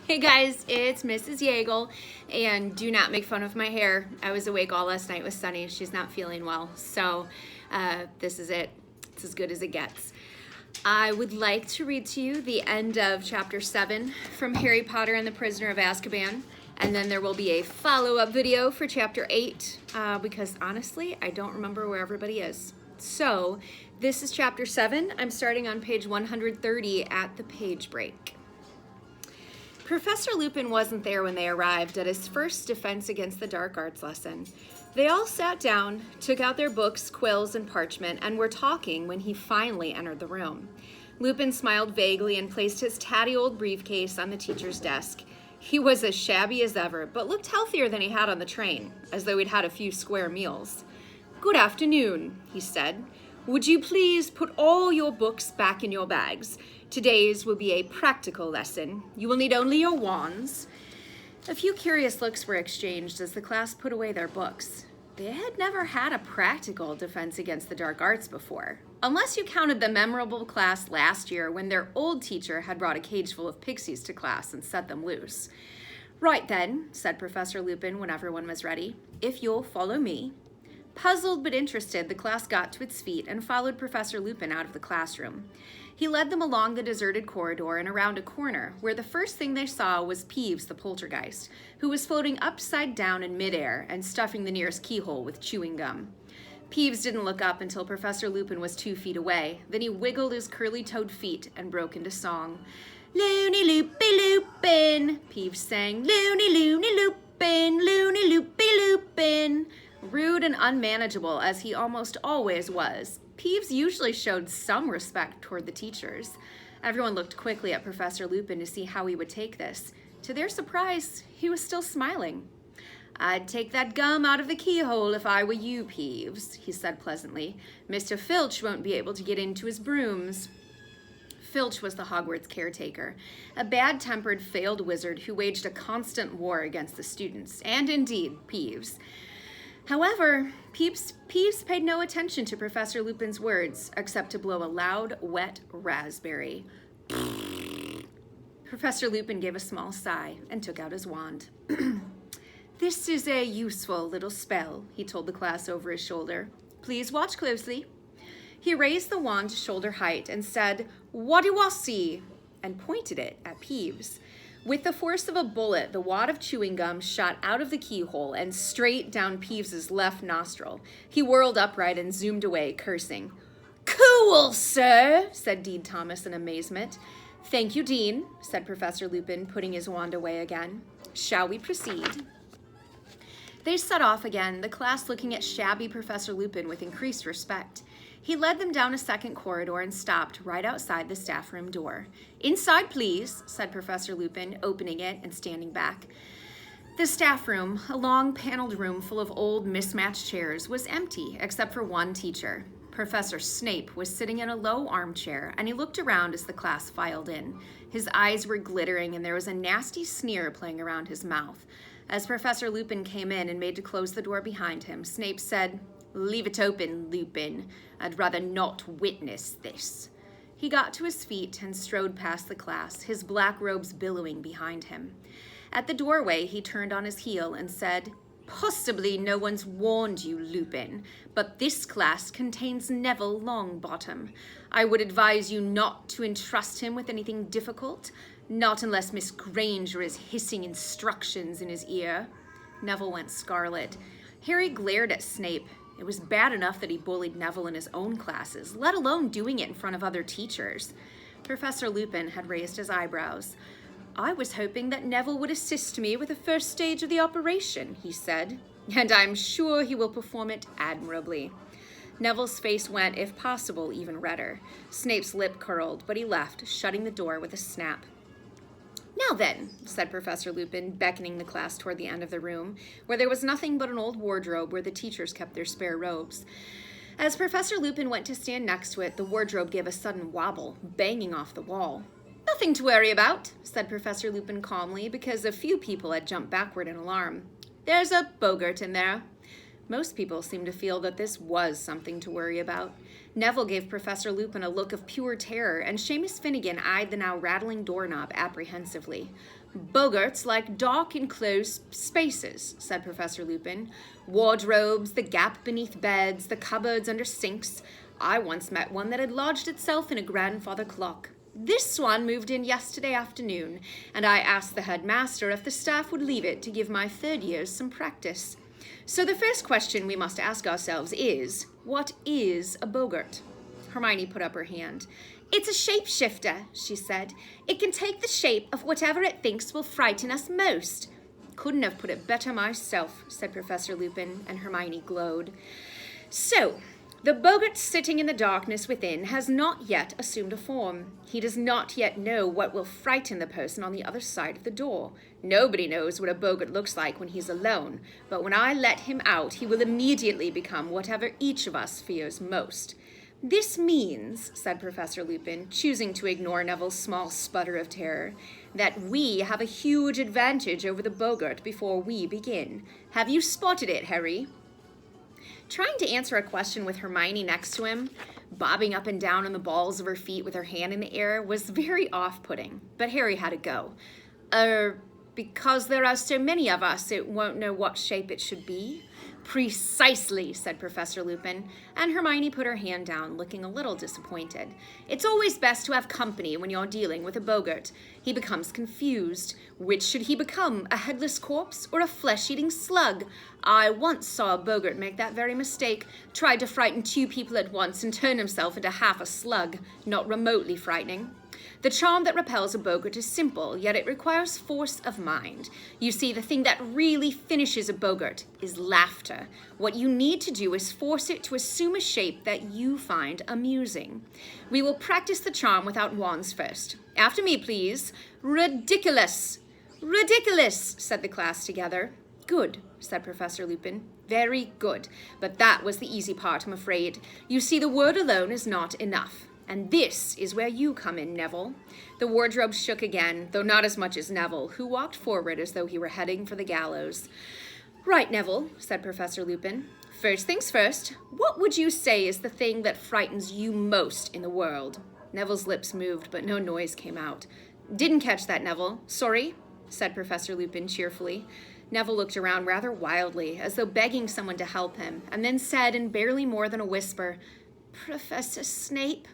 Hey guys, it's Mrs. Yeagle, and do not make fun of my hair. I was awake all last night with Sunny. She's not feeling well, so this is it. It's as good as it gets. I would like to read to you the end of chapter 7 from Harry Potter and the Prisoner of Azkaban, and then there will be a follow-up video for chapter 8, because honestly, I don't remember where everybody is. So, this is chapter 7. I'm starting on page 130 at the page break. Professor Lupin wasn't there when they arrived at his first Defense Against the Dark Arts lesson. They all sat down, took out their books, quills, and parchment, and were talking when he finally entered the room. Lupin smiled vaguely and placed his tatty old briefcase on the teacher's desk. He was as shabby as ever, but looked healthier than he had on the train, as though he'd had a few square meals. "Good afternoon," he said. "Would you please put all your books back in your bags? Today's will be a practical lesson. You will need only your wands." A few curious looks were exchanged as the class put away their books. They had never had a practical defense against the dark arts before, unless you counted the memorable class last year when their old teacher had brought a cage full of pixies to class and set them loose. "Right then," said Professor Lupin when everyone was ready, "if you'll follow me." Puzzled but interested, the class got to its feet and followed Professor Lupin out of the classroom. He led them along the deserted corridor and around a corner, where the first thing they saw was Peeves the poltergeist, who was floating upside down in midair and stuffing the nearest keyhole with chewing gum. Peeves didn't look up until Professor Lupin was 2 feet away. Then he wiggled his curly-toed feet and broke into song. "Loony loopy loopin'," Peeves sang. "Loony loony loopin', loony loopy loopin'." Rude and unmanageable as he almost always was, Peeves usually showed some respect toward the teachers. Everyone looked quickly at Professor Lupin to see how he would take this. To their surprise, he was still smiling. "I'd take that gum out of the keyhole if I were you, Peeves," he said pleasantly. "Mr. Filch won't be able to get into his brooms." Filch was the Hogwarts caretaker, a bad-tempered, failed wizard who waged a constant war against the students, and indeed, Peeves. However, Peeves paid no attention to Professor Lupin's words, except to blow a loud, wet raspberry. Professor Lupin gave a small sigh and took out his wand. "This is a useful little spell," he told the class over his shoulder. "Please watch closely." He raised the wand to shoulder height and said, "What do I see?" and pointed it at Peeves. With the force of a bullet, the wad of chewing gum shot out of the keyhole and straight down Peeves's left nostril. He whirled upright and zoomed away, cursing. "Cool, sir," said Dean Thomas in amazement. "Thank you, Dean," said Professor Lupin, putting his wand away again. "Shall we proceed?" They set off again, the class looking at shabby Professor Lupin with increased respect. He led them down a second corridor and stopped right outside the staff room door. "Inside, please," said Professor Lupin, opening it and standing back. The staff room, a long paneled room full of old mismatched chairs, was empty except for one teacher. Professor Snape was sitting in a low armchair, and he looked around as the class filed in. His eyes were glittering, and there was a nasty sneer playing around his mouth. As Professor Lupin came in and made to close the door behind him, Snape said, "Leave it open, Lupin. I'd rather not witness this." He got to his feet and strode past the class, his black robes billowing behind him. At the doorway, he turned on his heel and said, "Possibly no one's warned you, Lupin, but this class contains Neville Longbottom. I would advise you not to entrust him with anything difficult, not unless Miss Granger is hissing instructions in his ear." Neville went scarlet. Harry glared at Snape. It was bad enough that he bullied Neville in his own classes, let alone doing it in front of other teachers. Professor Lupin had raised his eyebrows. "I was hoping that Neville would assist me with the first stage of the operation," he said, "and I'm sure he will perform it admirably." Neville's face went, if possible, even redder. Snape's lip curled, but he left, shutting the door with a snap. "Now then," said Professor Lupin, beckoning the class toward the end of the room, where there was nothing but an old wardrobe where the teachers kept their spare robes. As Professor Lupin went to stand next to it, the wardrobe gave a sudden wobble, banging off the wall. "Nothing to worry about," said Professor Lupin calmly, because a few people had jumped backward in alarm. "There's a boggart in there." Most people seemed to feel that this was something to worry about. Neville gave Professor Lupin a look of pure terror, and Seamus Finnegan eyed the now rattling doorknob apprehensively. Boggarts like dark enclosed spaces, said Professor Lupin. Wardrobes, the gap beneath beds, the cupboards under sinks. I once met one that had lodged itself in a grandfather clock. This one moved in yesterday afternoon, and I asked the headmaster if the staff would leave it to give my third years some practice. So the first question we must ask ourselves is, what is a boggart? Hermione put up her hand. It's a shapeshifter, she said. It can take the shape of whatever it thinks will frighten us most. Couldn't have put it better myself, said Professor Lupin, and Hermione glowed. So, the boggart sitting in the darkness within has not yet assumed a form. He does not yet know what will frighten the person on the other side of the door. Nobody knows what a boggart looks like when he's alone, but when I let him out, he will immediately become whatever each of us fears most. This means, said Professor Lupin, choosing to ignore Neville's small sputter of terror, that we have a huge advantage over the boggart before we begin. Have you spotted it, Harry? Trying to answer a question with Hermione next to him, bobbing up and down on the balls of her feet with her hand in the air, was very off-putting, but Harry had to go. Because there are so many of us, it won't know what shape it should be? Precisely, said Professor Lupin, and Hermione put her hand down, looking a little disappointed. It's always best to have company when you're dealing with a boggart. He becomes confused. Which should he become, a headless corpse or a flesh-eating slug? I once saw a boggart make that very mistake, tried to frighten 2 people at once and turn himself into half a slug, not remotely frightening. The charm that repels a boggart is simple, yet it requires force of mind. You see, the thing that really finishes a boggart is laughter. What you need to do is force it to assume a shape that you find amusing. We will practice the charm without wands first. After me, please. Ridiculous! Ridiculous, said the class together. Good, said Professor Lupin. Very good. But that was the easy part, I'm afraid. You see, the word alone is not enough. And this is where you come in, Neville. The wardrobe shook again, though not as much as Neville, who walked forward as though he were heading for the gallows. Right, Neville, said Professor Lupin. First things first, what would you say is the thing that frightens you most in the world? Neville's lips moved, but no noise came out. Didn't catch that, Neville. Sorry, said Professor Lupin cheerfully. Neville looked around rather wildly, as though begging someone to help him, and then said in barely more than a whisper, Professor Snape.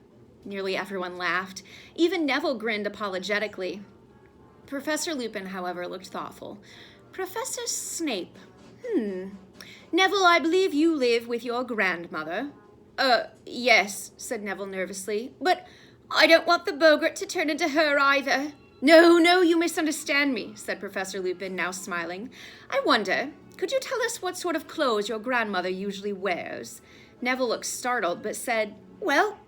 Nearly everyone laughed. Even Neville grinned apologetically. Professor Lupin, however, looked thoughtful. Professor Snape. Neville, I believe you live with your grandmother. Yes, said Neville nervously. But I don't want the boggart to turn into her either. No, you misunderstand me, said Professor Lupin, now smiling. I wonder, could you tell us what sort of clothes your grandmother usually wears? Neville looked startled, but said, well,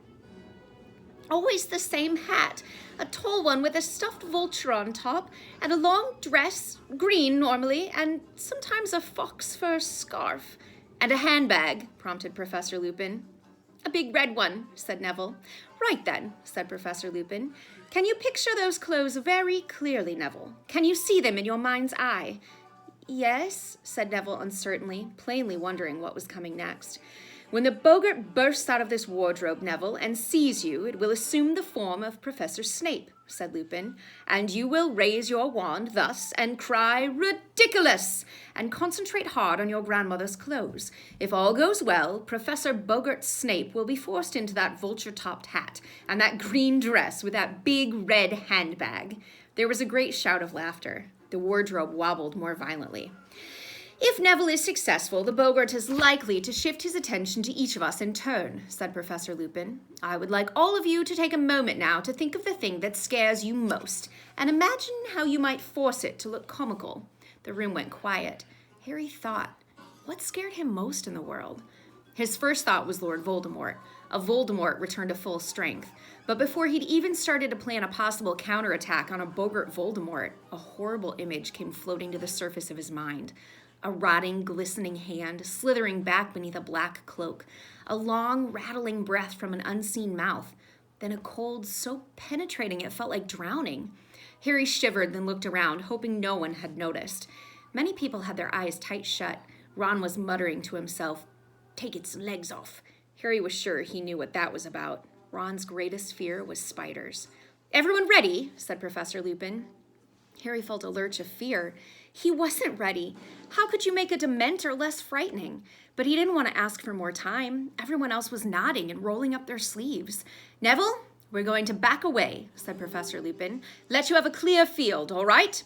always the same hat, a tall one with a stuffed vulture on top, and a long dress, green normally, and sometimes a fox fur scarf. And a handbag, prompted Professor Lupin. A big red one, said Neville. Right then, said Professor Lupin. Can you picture those clothes very clearly, Neville? Can you see them in your mind's eye? Yes, said Neville uncertainly, plainly wondering what was coming next. When the boggart bursts out of this wardrobe, Neville, and sees you, it will assume the form of Professor Snape, said Lupin, and you will raise your wand thus and cry, Ridiculous! And concentrate hard on your grandmother's clothes. If all goes well, Professor Boggart Snape will be forced into that vulture-topped hat and that green dress with that big red handbag. There was a great shout of laughter. The wardrobe wobbled more violently. If Neville is successful, the boggart is likely to shift his attention to each of us in turn, said Professor Lupin. I would like all of you to take a moment now to think of the thing that scares you most, and imagine how you might force it to look comical. The room went quiet. Harry thought, what scared him most in the world? His first thought was Lord Voldemort. A Voldemort returned to full strength. But before he'd even started to plan a possible counterattack on a boggart Voldemort, a horrible image came floating to the surface of his mind. A rotting, glistening hand slithering back beneath a black cloak, a long, rattling breath from an unseen mouth, then a cold so penetrating it felt like drowning. Harry shivered, then looked around, hoping no one had noticed. Many people had their eyes tight shut. Ron was muttering to himself, Take its legs off. Harry was sure he knew what that was about. Ron's greatest fear was spiders. "Everyone ready?" said Professor Lupin. Harry felt a lurch of fear. He wasn't ready. How could you make a Dementor less frightening? But he didn't want to ask for more time. Everyone else was nodding and rolling up their sleeves. "Neville, we're going to back away," said Professor Lupin. "Let you have a clear field, all right?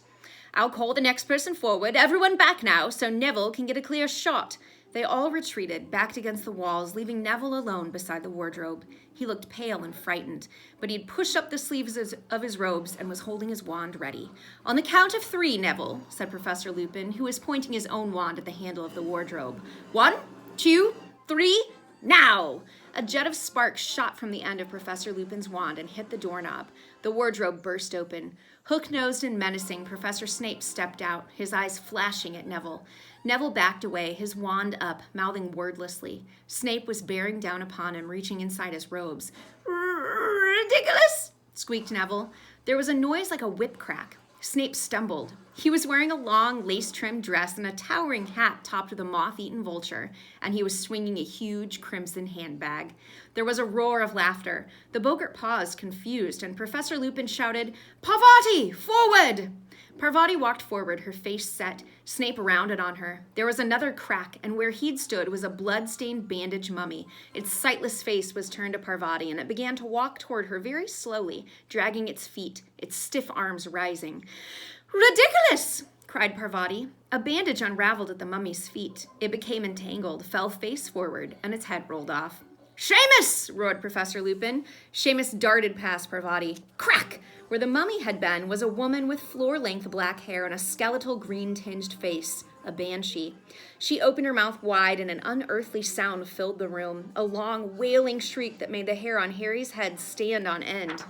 I'll call the next person forward. Everyone back now so Neville can get a clear shot." They all retreated, backed against the walls, leaving Neville alone beside the wardrobe. He looked pale and frightened, but he'd pushed up the sleeves of his robes and was holding his wand ready. "On the count of 3, Neville," said Professor Lupin, who was pointing his own wand at the handle of the wardrobe. 1, 2, 3, now! A jet of sparks shot from the end of Professor Lupin's wand and hit the doorknob. The wardrobe burst open. Hook-nosed and menacing, Professor Snape stepped out, his eyes flashing at Neville. Neville backed away, his wand up, mouthing wordlessly. Snape was bearing down upon him, reaching inside his robes. "Ridiculous!" squeaked Neville. There was a noise like a whip crack. Snape stumbled. He was wearing a long, lace-trimmed dress and a towering hat topped with a moth-eaten vulture, and he was swinging a huge crimson handbag. There was a roar of laughter. The boggart paused, confused, and Professor Lupin shouted, "Parvati, forward!" Parvati walked forward, her face set. Snape rounded on her. There was another crack, and where he'd stood was a blood-stained bandaged mummy. Its sightless face was turned to Parvati, and it began to walk toward her very slowly, dragging its feet, its stiff arms rising. "Ridiculous!" cried Parvati. A bandage unraveled at the mummy's feet. It became entangled, fell face forward, and its head rolled off. "Seamus!" roared Professor Lupin. Seamus darted past Parvati. Crack! Where the mummy had been was a woman with floor-length black hair and a skeletal green-tinged face, a banshee. She opened her mouth wide and an unearthly sound filled the room, a long, wailing shriek that made the hair on Harry's head stand on end.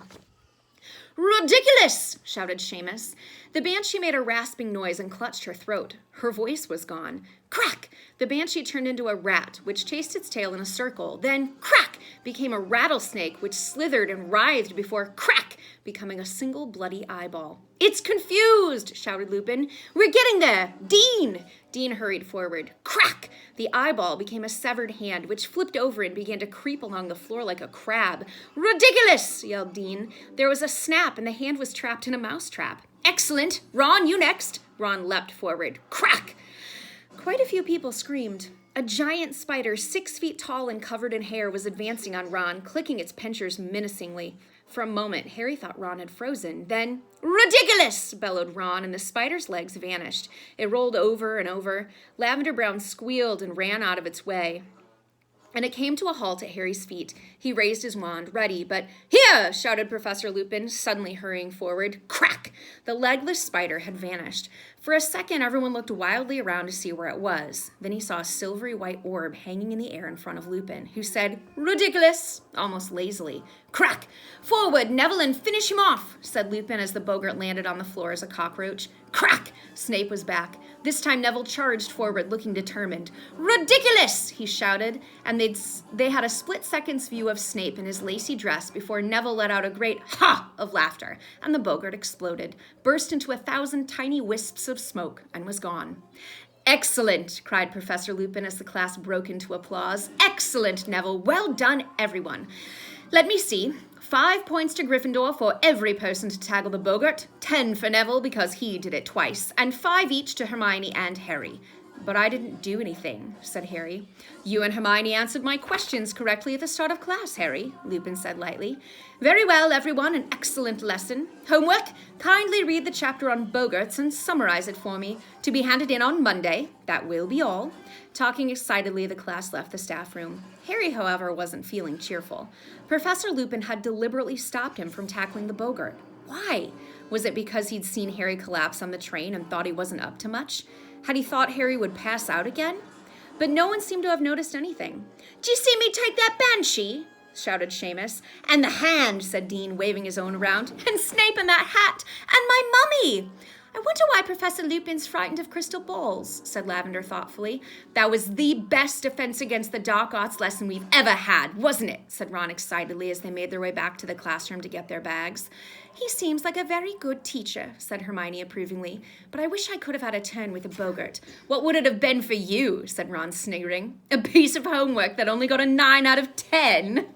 "Ridiculous!" shouted Seamus. The banshee made a rasping noise and clutched her throat. Her voice was gone. Crack! The banshee turned into a rat, which chased its tail in a circle. Then, crack! Became a rattlesnake, which slithered and writhed before, crack! Becoming a single bloody eyeball. "It's confused!" shouted Lupin. "We're getting there! Dean!" Dean hurried forward. Crack! The eyeball became a severed hand, which flipped over and began to creep along the floor like a crab. "Ridiculous!" yelled Dean. There was a snap, and the hand was trapped in a mousetrap. "Excellent! Ron, you next!" Ron leapt forward. Crack! Quite a few people screamed. A giant spider, 6 feet tall and covered in hair, was advancing on Ron, clicking its pincers menacingly. For a moment, Harry thought Ron had frozen. Then, "Ridiculous!" bellowed Ron, and the spider's legs vanished. It rolled over and over. Lavender Brown squealed and ran out of its way. And it came to a halt at Harry's feet. He raised his wand, ready, but "Here!" shouted Professor Lupin, suddenly hurrying forward. Crack! The legless spider had vanished. For a second, everyone looked wildly around to see where it was. Then he saw a silvery white orb hanging in the air in front of Lupin, who said, "Ridiculous!" almost lazily. Crack! "Forward, Neville, and finish him off!" said Lupin as the boggart landed on the floor as a cockroach. Crack! Snape was back. This time Neville charged forward, looking determined. "Ridiculous!" he shouted, and they had a split-second's view of Snape in his lacy dress before Neville let out a great ha of laughter, and the boggart exploded, burst into 1,000 tiny wisps of smoke, and was gone. "Excellent!" cried Professor Lupin as the class broke into applause. "Excellent, Neville! Well done, everyone! Let me see. 5 points to Gryffindor for every person to tackle the boggart, 10 for Neville because he did it twice, and 5 each to Hermione and Harry." "But I didn't do anything," said Harry. "You and Hermione answered my questions correctly at the start of class, Harry," Lupin said lightly. "Very well, everyone, an excellent lesson. Homework, kindly read the chapter on boggarts and summarize it for me, to be handed in on Monday. That will be all." Talking excitedly, the class left the staff room. Harry, however, wasn't feeling cheerful. Professor Lupin had deliberately stopped him from tackling the boggart. Why? Was it because he'd seen Harry collapse on the train and thought he wasn't up to much? Had he thought Harry would pass out again? But no one seemed to have noticed anything. "Do you see me take that banshee?" shouted Seamus. "And the hand," said Dean, waving his own around. "And Snape and that hat. And my mummy." I wonder why Professor Lupin's frightened of crystal balls, said Lavender thoughtfully. That was the best defense against the dark arts lesson we've ever had, wasn't it? Said Ron excitedly as they made their way back to the classroom to get their bags. He seems like a very good teacher, said Hermione approvingly, but I wish I could have had a turn with a boggart. What would it have been for you? Said Ron, sniggering. A piece of homework that only got a 9 out of 10.